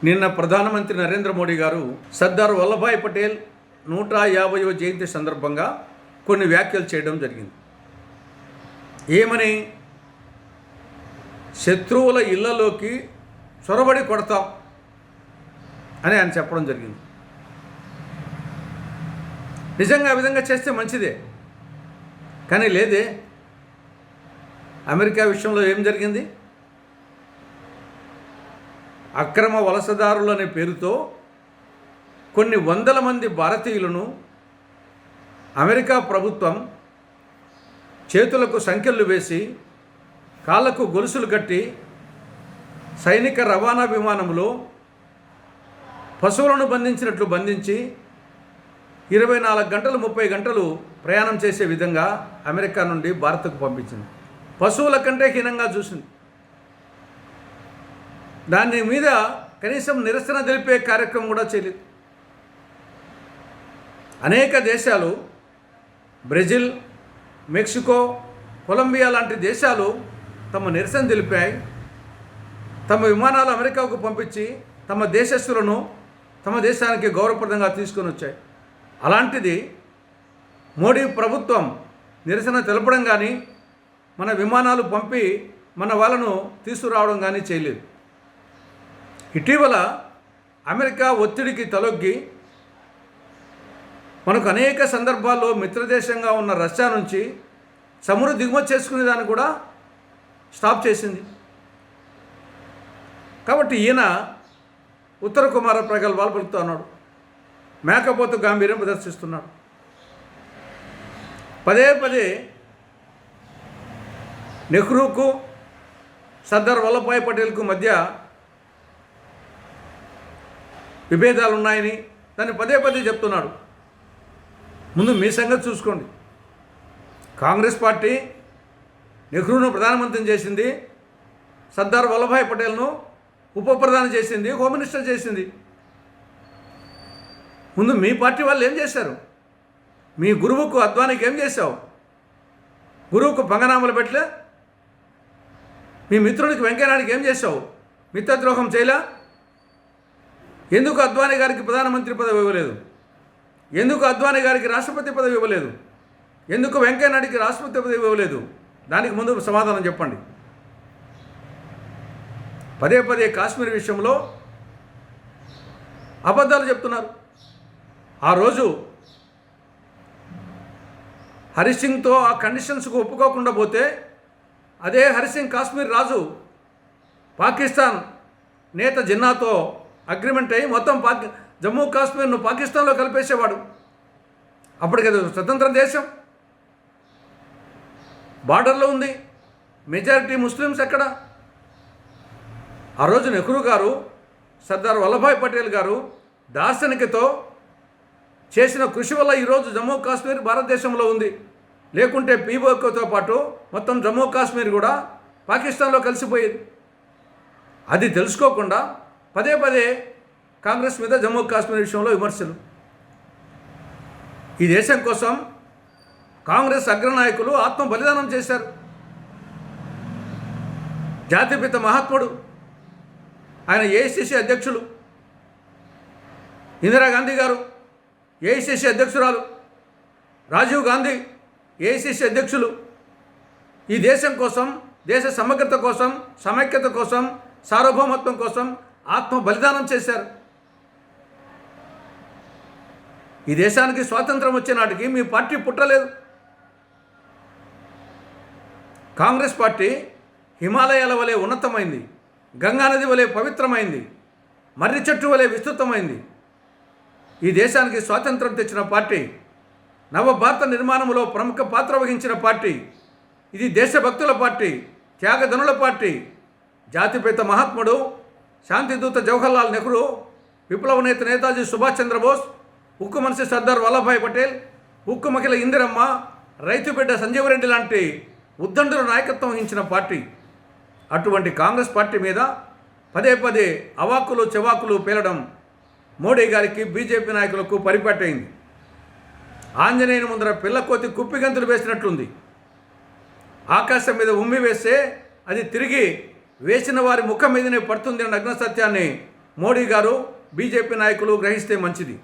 నిన్న ప్రధానమంత్రి నరేంద్ర మోడీ గారు సర్దార్ వల్లభాయ్ పటేల్ 150వ జయంతి సందర్భంగా కొన్ని వ్యాఖ్యలు చేయడం జరిగింది. ఏమని? శత్రువుల ఇళ్లలోకి చొరబడి కొడతాం అని ఆయన చెప్పడం జరిగింది. నిజంగా ఆ విధంగా చేస్తే మంచిదే, కానీ లేదే. అమెరికా విషయంలో ఏం జరిగింది? అక్రమ వలసదారులు అనే పేరుతో కొన్ని వందల మంది భారతీయులను అమెరికా ప్రభుత్వం చేతులకు సంకెళ్ళు వేసి కాళ్ళకు గొలుసులు కట్టి సైనిక రవాణా విమానంలో పశువులను బంధించినట్లు బంధించి 24 గంటలు 30 గంటలు ప్రయాణం చేసే విధంగా అమెరికా నుండి భారత్కు పంపించింది. పశువుల కంటే హీనంగా చూసింది. దాని మీద కనీసం నిరసన తెలిపే కార్యక్రమం కూడా చేయలేదు. అనేక దేశాలు, బ్రెజిల్, మెక్సికో, కొలంబియా లాంటి దేశాలు తమ నిరసన తెలిపాయి. తమ విమానాలు అమెరికాకు పంపించి తమ దేశస్తులను తమ దేశానికి గౌరవప్రదంగా తీసుకొని వచ్చాయి. అలాంటిది మోడీ ప్రభుత్వం నిరసన తెలపడం కానీ, మన విమానాలు పంపి మన వాళ్ళను తీసుకురావడం కానీ చేయలేదు. ఇటీవల అమెరికా ఒత్తిడికి తలొగ్గి మనకు అనేక సందర్భాల్లో మిత్రదేశంగా ఉన్న రష్యా నుంచి చమురు దిగుమతి చేసుకునే దాన్ని కూడా స్టాప్ చేసింది. కాబట్టి ఈయన ఉత్తర కుమార ప్రగల్భాలు పలుకుతూ ఉన్నాడు, మేకపోతు గాంభీర్యం ప్రదర్శిస్తున్నాడు. పదే పదే నెహ్రూకు సర్దార్ వల్లభాయ్ పటేల్కు మధ్య విభేదాలు ఉన్నాయని దాన్ని పదే పదే చెప్తున్నాడు. ముందు మీ సంగతి చూసుకోండి. కాంగ్రెస్ పార్టీ నెహ్రూను ప్రధానమంత్రిని చేసింది, సర్దార్ వల్లభాయ్ పటేల్ను ఉప ప్రధాని చేసింది, హోమ్ మినిస్టర్ చేసింది. ముందు మీ పార్టీ వాళ్ళు ఏం చేశారు? మీ గురువుకు అద్వానీకి ఏం చేశావు? గురువుకు పంగనామాలు పెట్టలే? మీ మిత్రుడికి వెంకయ్యనాయుడికి ఏం చేశావు? మిత్రద్రోహం చేయలే? ఎందుకు అద్వానీ గారికి ప్రధానమంత్రి పదవి ఇవ్వలేదు? ఎందుకు అద్వానీ గారికి రాష్ట్రపతి పదవి ఇవ్వలేదు? ఎందుకు వెంకయ్యనాయుడికి రాష్ట్రపతి పదవి ఇవ్వలేదు? దానికి ముందు సమాధానం చెప్పండి. పదే పదే కాశ్మీర్ విషయంలో అబద్ధాలు చెప్తున్నారు. ఆ రోజు హరి సింగ్తో ఆ కండిషన్స్కు ఒప్పుకోకుండా పోతే అదే హరి సింగ్ కాశ్మీర్ రాజు పాకిస్తాన్ నేత జిన్నాతో అగ్రిమెంట్ అయ్యి మొత్తం జమ్మూ కాశ్మీర్ను పాకిస్తాన్లో కలిపేసేవాడు. అప్పటికి అది స్వతంత్ర దేశం, బార్డర్లో ఉంది, మెజారిటీ ముస్లిమ్స్ ఎక్కడ. ఆ రోజు నెహ్రూ గారు, సర్దార్ వల్లభాయ్ పటేల్ గారు దార్శనికతో చేసిన కృషి వల్ల ఈరోజు జమ్మూ కాశ్మీర్ భారతదేశంలో ఉంది. లేకుంటే పీఓకేతో పాటు మొత్తం జమ్మూ కాశ్మీర్ కూడా పాకిస్తాన్లో కలిసిపోయేది. అది తెలుసుకోకుండా పదే పదే కాంగ్రెస్ మీద జమ్మూ కాశ్మీర్ విషయంలో విమర్శలు. ఈ దేశం కోసం కాంగ్రెస్ అగ్రనాయకులు ఆత్మ బలిదానం చేశారు. జాతిపిత మహాత్ముడు, ఆయన ఏఐసిసి అధ్యక్షులు, ఇందిరాగాంధీ గారు ఏఐసిసి అధ్యక్షురాలు, రాజీవ్ గాంధీ ఏఐసిసి అధ్యక్షులు. ఈ దేశం కోసం, దేశ సమగ్రత కోసం, సమైక్యత కోసం, సార్వభౌమత్వం కోసం ఆత్మ బలిదానం చేశారు. ఈ దేశానికి స్వాతంత్రం వచ్చే నాటికి మీ పార్టీ పుట్టలేదు. కాంగ్రెస్ పార్టీ హిమాలయాల వలె ఉన్నతమైంది, గంగానది వలె పవిత్రమైంది, మర్రి చెట్టు వలె విస్తృతమైంది. ఈ దేశానికి స్వాతంత్రం తెచ్చిన పార్టీ, నవభారత నిర్మాణంలో ప్రముఖ పాత్ర వహించిన పార్టీ. ఇది దేశభక్తుల పార్టీ, త్యాగధనుల పార్టీ. జాతిపిత మహాత్ముడు, శాంతిదూత జవహర్లాల్ నెహ్రూ, విప్లవ నేత నేతాజీ సుభాష్ చంద్రబోస్, ఉక్కు మనిషి సర్దార్ వల్లభాయ్ పటేల్, ఉక్కు మహిళ ఇందిరమ్మ, రైతు బిడ్డ సంజీవ్ రెడ్డి లాంటి ఉద్దండుల నాయకత్వం వహించిన పార్టీ. అటువంటి కాంగ్రెస్ పార్టీ మీద పదే పదే అవాకులు చెవాకులు పేలడం మోడీ గారికి, బీజేపీ నాయకులకు పరిపాటైంది. ఆంజనేయుని ముందర పిల్లకోతి కుప్పిగంతులు వేసినట్లుంది. ఆకాశం మీద ఉమ్మి వేస్తే అది తిరిగి వేసిన వారి ముఖం మీదనే పడుతుంది అన్న నగ్న సత్యాన్ని మోడీ గారు బీజేపీ నాయకులు గ్రహిస్తే మంచిది.